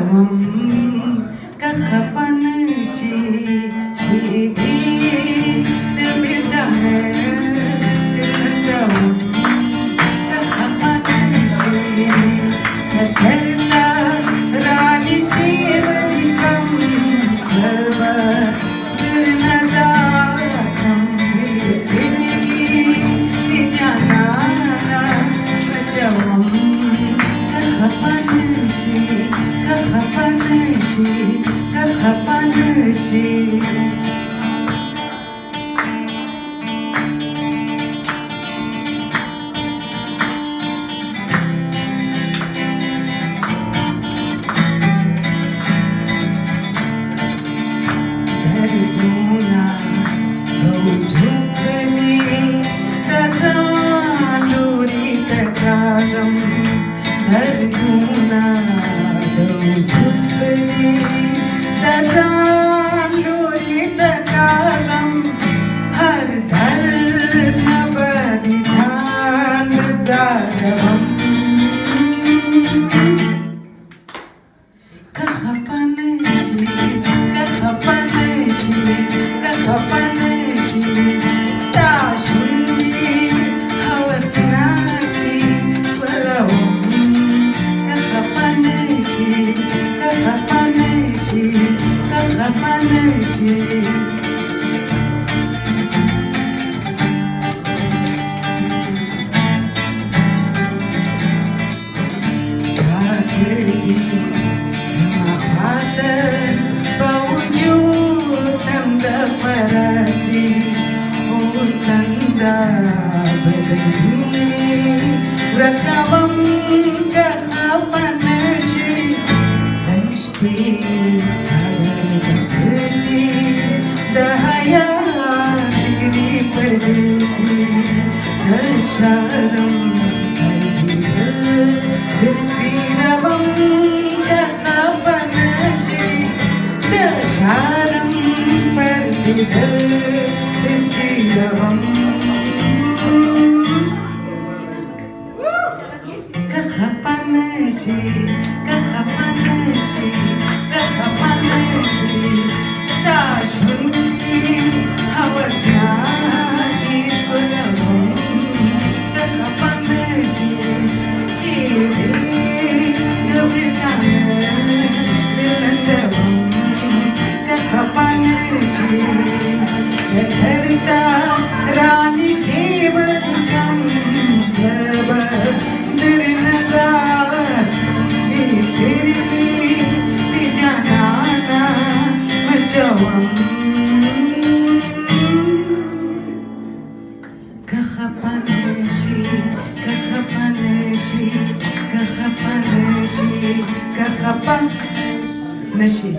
Jawam Kakhapanshi Shidi Debidane Jawam Kakhapanshi Katerta Rani Shivadikam Kalva Dirnadarakam Vistini Dijanana Jawam Kakhapanshi Kakhapanshi Darduna Gaujhupani Tatanduri Takaram Darduna Gaujhupani Tatanduri Takaram Har Dard Nabadithan Zaravam Kakhapanshi Kakhapanshi Stashundi Hawasnati Walawam Kakhapanshi Rakavam Kakhapanshi Lakshmi Thalapati Dahayatiri Pradeti Dasharam Dirtiravam Kakhapanshi Dasharam Dirtiravam Kakhapanshi Dashundi Hawasnati Walawam Kakhapanshi Shiri Debidane Dilandavam Kakhapanshi Katerta Rani Shivadikam Kalva Jawam Kakhapanshi Kakhapanshi